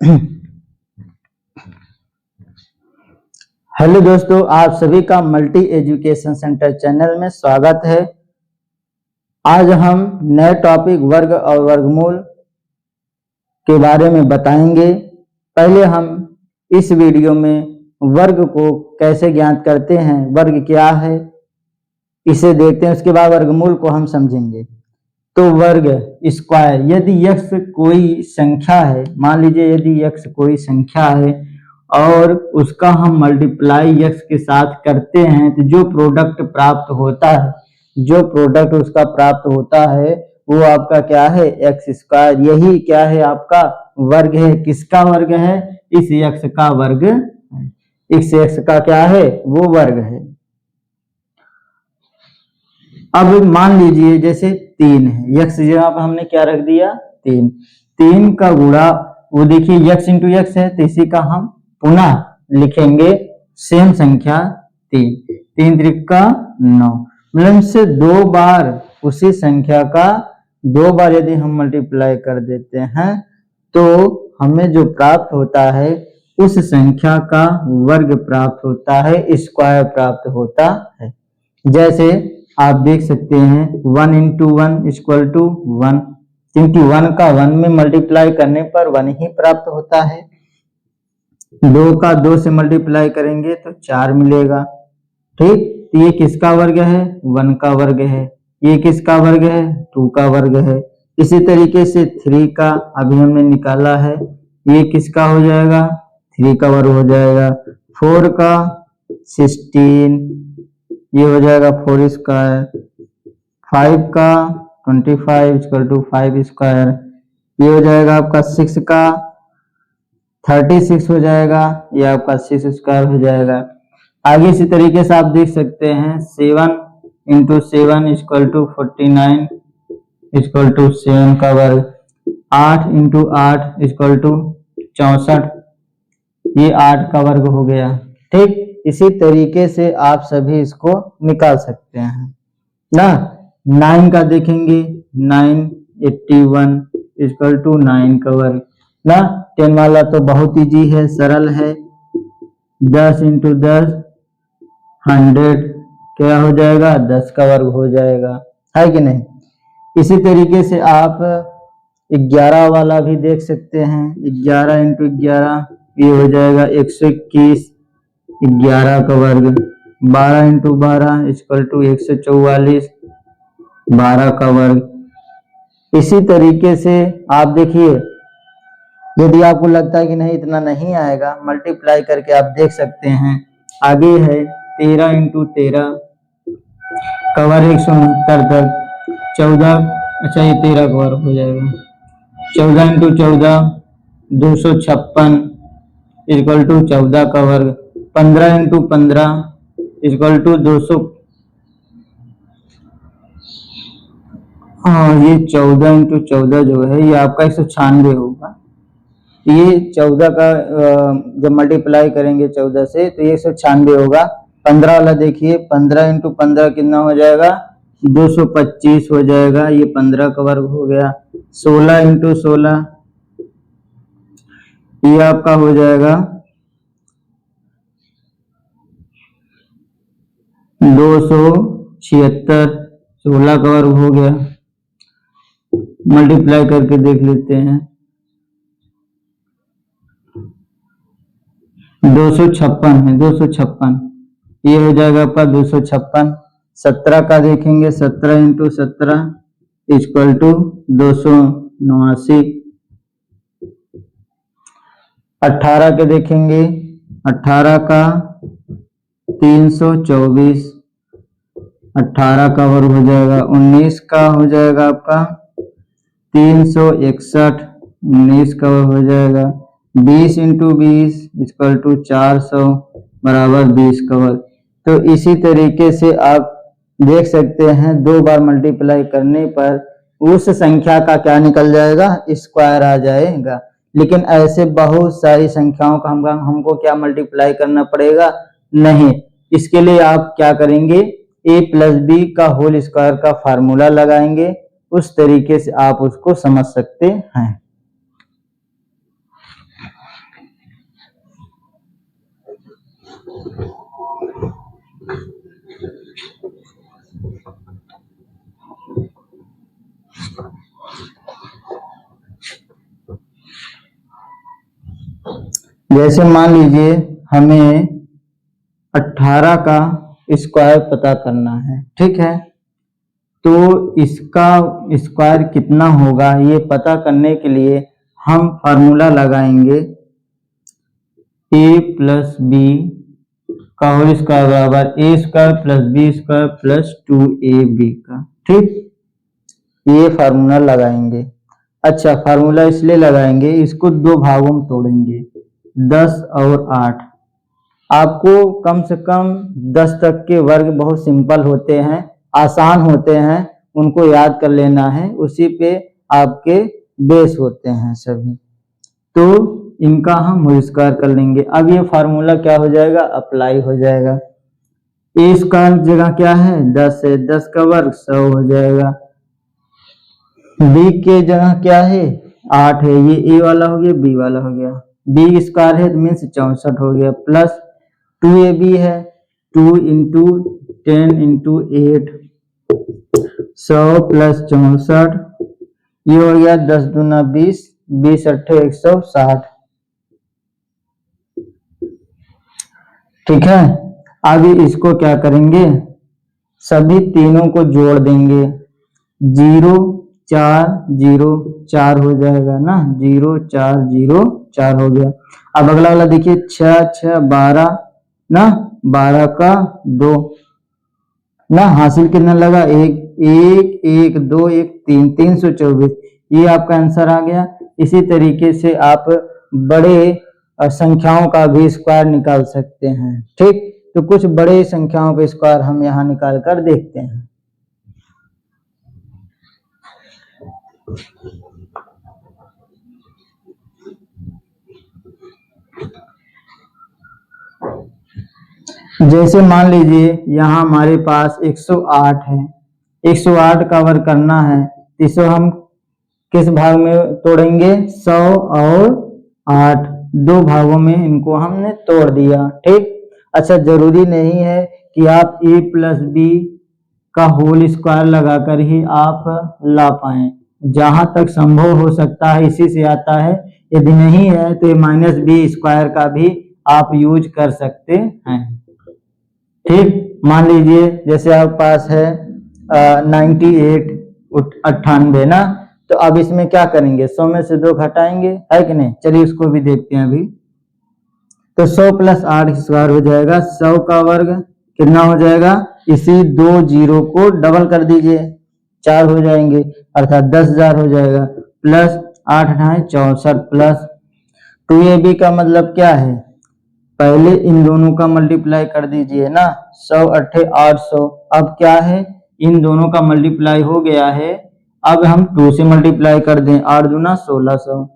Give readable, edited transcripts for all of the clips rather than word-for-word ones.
Hello दोस्तों, आप सभी का मल्टी एजुकेशन सेंटर चैनल में स्वागत है। आज हम नए टॉपिक वर्ग और वर्गमूल के बारे में बताएंगे। पहले हम इस वीडियो में वर्ग को कैसे ज्ञात करते हैं, वर्ग क्या है, इसे देखते हैं। उसके बाद वर्गमूल को हम समझेंगे। तो वर्ग स्क्वायर, यदि x कोई संख्या है, मान लीजिए यदि x कोई संख्या है और उसका हम मल्टीप्लाई x के साथ करते हैं तो जो प्रोडक्ट प्राप्त होता है, जो प्रोडक्ट उसका प्राप्त होता है वो आपका क्या है, एक्स स्क्वायर। यही क्या है, आपका वर्ग है। किसका वर्ग है? इस x का वर्ग। इस x का क्या है, वो वर्ग है। अब मान लीजिए जैसे 3 है, x जगह पर हमने क्या रख दिया, 3। 3 का गुणा, वो देखिए x इंटू x है, तो इसी का हम पुनः लिखेंगे सेम संख्या 3। 3 त्रिका 9, मतलब से 2 बार उसी संख्या का 2 बार यदि हम मल्टीप्लाई कर देते हैं तो हमें जो प्राप्त होता है उस संख्या का वर्ग प्राप्त होता है, स्क्वायर प्राप्त होता है। जैसे आप देख सकते हैं 1 इंटू 1 इक्वल टू 1, क्योंकि 1 का 1 में मल्टीप्लाई करने पर 1 ही प्राप्त होता है। 2 का 2 से मल्टीप्लाई करेंगे तो 4 मिलेगा। ठीक, तो ये किसका वर्ग है, 1 का वर्ग है। ये किसका वर्ग है, 2 का वर्ग है। इसी तरीके से 3 का अभी हमने निकाला है, ये किसका हो जाएगा, 3 का वर्ग हो जाएगा। 4 का 16, ये हो जाएगा 4 स्क्वायर। 5 का 25 इक्वल टू 5 स्क्वायर, ये हो जाएगा आपका 6 का 36 हो जाएगा, ये आपका 6 स्क्वायर हो जाएगा। आगे इसी तरीके से आप देख सकते हैं 7 into 7 equal to 49 equal to 7 का वर्ग। 8 इंटू 8 इक्वल टू 64, ये 8 का वर्ग हो गया। ठीक, इसी तरीके से आप सभी इसको निकाल सकते हैं ना। 9 का देखेंगे, 981 इक्वल टू 9 का वर्ग ना। 10 वाला तो बहुत इजी है, सरल है। 10 इंटू 10 100, क्या हो जाएगा, 10 का वर्ग हो जाएगा, है कि नहीं। इसी तरीके से आप 11 वाला भी देख सकते हैं। 11 इंटू 11, ये हो जाएगा 121, 11 का वर्ग। 12 इंटू 12 इक्वल टू 144, 12 का वर्ग। इसी तरीके से आप देखिए, यदि आपको लगता है कि नहीं इतना नहीं आएगा, मल्टीप्लाई करके आप देख सकते हैं। आगे है 13 इंटू 13 का वर्ग 169 तक। 14, अच्छा ये 13 का वर्ग हो जाएगा। 14 इंटू 14 256 इक्वल टू 14 का वर्ग। 15 इंटू 15 इक्वल टू 200, हाँ ये 14 इंटू 14 जो है ये आपका 196 होगा। ये 14 का जब मल्टीप्लाई करेंगे 14 से तो ये 196 होगा। 15 वाला देखिए, 15 इंटू 15 कितना हो जाएगा, 225 हो जाएगा, ये 15 का वर्ग हो गया। 16 इंटू 16 ये आपका हो जाएगा 276, 16 का वर्ग हो गया। मल्टीप्लाई करके देख लेते हैं, 256 है, 256 ये हो जाएगा आपका 256। 17 का देखेंगे, 17 इंटू 17 इक्वल टू 289। 18 के देखेंगे, 18 का 324, 18 का वर्ग हो जाएगा। 19 का हो जाएगा आपका 361, 19 का वर्ग हो जाएगा। 20 इंटू 20 इक्वल टू 400 बराबर 20 का वर्ग। तो इसी तरीके से आप देख सकते हैं 2 बार मल्टीप्लाई करने पर उस संख्या का क्या निकल जाएगा, स्क्वायर आ जाएगा। लेकिन ऐसे बहुत सारी संख्याओं का हमको क्या मल्टीप्लाई करना पड़ेगा, नहीं। इसके लिए आप क्या करेंगे, a प्लस बी का होल स्क्वायर का फार्मूला लगाएंगे। उस तरीके से आप उसको समझ सकते हैं। जैसे मान लीजिए हमें 18 का स्क्वायर पता करना है, ठीक है, तो इसका स्क्वायर कितना होगा ये पता करने के लिए हम फार्मूला लगाएंगे a प्लस बी का होल स्क्वायर बराबर A square plus B square plus 2ab का, ठीक, ये फार्मूला लगाएंगे। अच्छा, फार्मूला इसलिए लगाएंगे, इसको दो भागों में तोड़ेंगे, 10 और 8। आपको कम से कम 10 तक के वर्ग बहुत सिंपल होते हैं, आसान होते हैं, उनको याद कर लेना है, उसी पे आपके बेस होते हैं सभी। तो इनका हम होल स्क्वायर कर लेंगे। अब ये फार्मूला क्या हो जाएगा, अप्लाई हो जाएगा। ए स्क्वायर जगह क्या है 10 है, 10 का वर्ग 100 हो जाएगा। बी के जगह क्या है 8 है, ये ए वाला हो गया बी वाला हो गया, बी स्क्वायर है मीन्स 64 हो गया, प्लस 2ab है, 2 इंटू 10 इंटू 8 100 प्लस 64, ये हो गया 10 दूना 20, 20 अट्ठे 160, ठीक है। अब इसको क्या करेंगे, सभी तीनों को जोड़ देंगे, 0 4 0 4 हो जाएगा ना, 0 4 0 4 हो गया। अब अगला वाला देखिए 6 6 12 ना, 12 का 2 ना, हासिल कितना लगा 1 1 1 2 1 3 324, ये आपका आंसर आ गया। इसी तरीके से आप बड़े संख्याओं का भी स्क्वायर निकाल सकते हैं, ठीक। तो कुछ बड़े संख्याओं का स्क्वायर हम यहाँ निकाल कर देखते हैं। जैसे मान लीजिए यहाँ हमारे पास 108 है, 108 का वर्ग करना है, इसे हम किस भाग में तोड़ेंगे, 100 और 8, दो भागों में इनको हमने तोड़ दिया, ठीक। अच्छा, जरूरी नहीं है कि आप a प्लस बी का होल स्क्वायर लगाकर ही आप ला पाए, जहां तक संभव हो सकता है इसी से आता है, यदि नहीं है तो ये माइनस बी स्क्वायर का भी आप यूज कर सकते हैं, ठीक। मान लीजिए जैसे आपके पास है 98 ना, तो अब इसमें क्या करेंगे, 100 में से 2 घटाएंगे, है कि नहीं, चलिए उसको भी देखते हैं अभी। तो 100 प्लस 8 स्क्वायर हो जाएगा, 100 का वर्ग कितना हो जाएगा, इसी 2 जीरो को डबल कर दीजिए, 4 हो जाएंगे, अर्थात 10,000 हो जाएगा, प्लस 8 ढाई 64 प्लस 2ab का मतलब क्या है, पहले इन दोनों का मल्टीप्लाई कर दीजिए ना, 100 अट्ठे 800, अब क्या है इन दोनों का मल्टीप्लाई हो गया है, अब हम 2 से मल्टीप्लाई कर दें, 8 दूना 1600,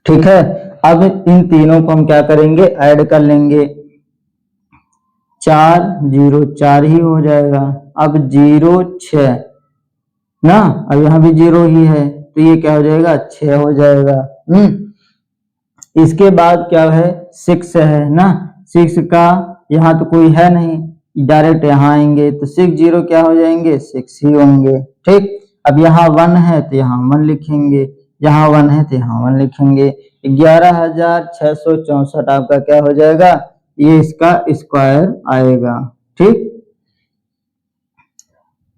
ठीक है। अब इन तीनों को हम क्या करेंगे, ऐड कर लेंगे, 4 0 4 ही हो जाएगा, अब 0 6 ना, अब यहाँ भी 0 ही है, तो ये क्या हो जाएगा 6 हो जाएगा। इसके बाद क्या है 6 है ना, 6 का यहाँ तो कोई है नहीं, डायरेक्ट यहाँ आएंगे तो 6 0 क्या हो जाएंगे 6 ही होंगे, ठीक। अब यहाँ 1 है तो यहाँ 1 लिखेंगे, यहाँ 1 है तो यहाँ 1 लिखेंगे, 11,664 आपका क्या हो जाएगा, ये इसका स्क्वायर आएगा, ठीक।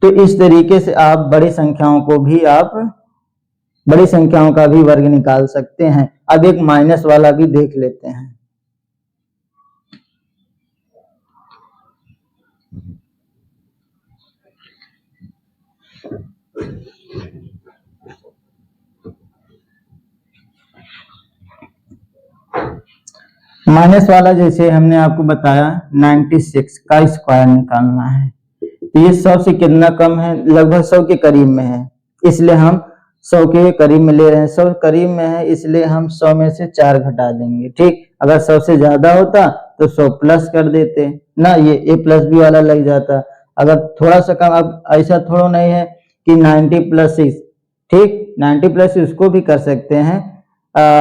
तो इस तरीके से आप बड़ी संख्याओं का भी वर्ग निकाल सकते हैं। अब एक माइनस वाला भी देख लेते हैं। माइनस वाला जैसे हमने आपको बताया 96 का स्क्वायर निकालना है, तो ये 100 से कितना कम है, लगभग 100 के करीब में है, इसलिए हम 100 के करीब में ले रहे हैं, 100 करीब में है इसलिए हम 100 में से 4 घटा देंगे, ठीक। अगर 100 से ज्यादा होता तो 100 प्लस कर देते ना, ये a प्लस बी वाला लग जाता। अगर थोड़ा सा कम, अब ऐसा थोड़ा नहीं है कि 90 प्लस 6, ठीक, 90 प्लस उसको भी कर सकते हैं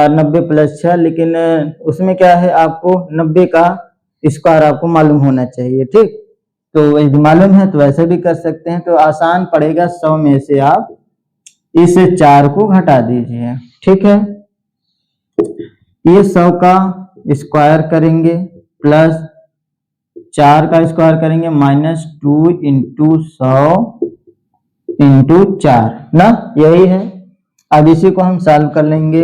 90 प्लस 6, लेकिन उसमें क्या है आपको 90 का स्क्वायर आपको मालूम होना चाहिए, ठीक। तो यदि मालूम है तो वैसे भी कर सकते हैं, तो आसान पड़ेगा, 100 में से आप इस 4 को घटा दीजिए, ठीक है। ये 100 का स्क्वायर करेंगे प्लस 4 का स्क्वायर करेंगे माइनस 2 इंटू 100 इंटू 4 ना, यही है। अब इसी को हम सॉल्व कर लेंगे।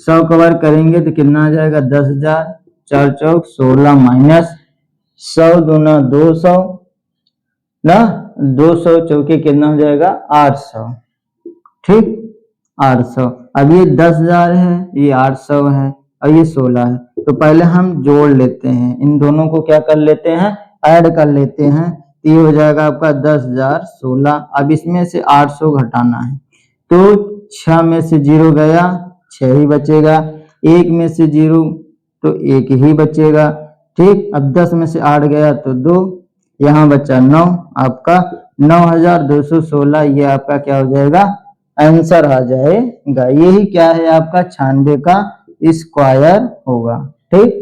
100 कवर करेंगे तो कितना आ जाएगा 10,000, 4 चौक 16 माइनस 100 दूना 200 ना, 200 चौके कितना हो जाएगा 800, ठीक 800। अब ये 10,000 है, ये 800 है और ये 16 है, तो पहले हम जोड़ लेते हैं, इन दोनों को क्या कर लेते हैं, ऐड कर लेते हैं। ये हो जाएगा आपका 10,000 16। अब इसमें से 800 घटाना है, तो 6 में से 0 गया 6 ही बचेगा, 1 में से 0 तो 1 ही बचेगा, ठीक। अब 10 में से 8 गया तो 2, यहाँ बचा 9, आपका 9,216 ये आपका क्या हो जाएगा, आंसर आ जाएगा। यही क्या है आपका 96 का स्क्वायर होगा, ठीक।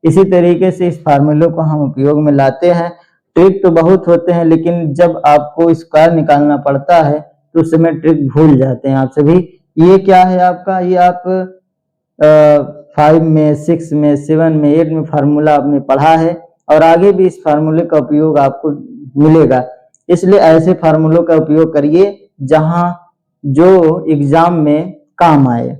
इसी तरीके से इस फार्मूले को हम उपयोग में लाते हैं। ट्रिक तो बहुत होते हैं, लेकिन जब आपको स्क्वायर निकालना पड़ता है तो उस समय ट्रिक भूल जाते हैं आप सभी। ये क्या है आपका, ये आप 5 में 6 में 7 में 8 में फार्मूला आपने पढ़ा है और आगे भी इस फार्मूले का उपयोग आपको मिलेगा। इसलिए ऐसे फार्मूलों का उपयोग करिए जहां जो एग्जाम में काम आए।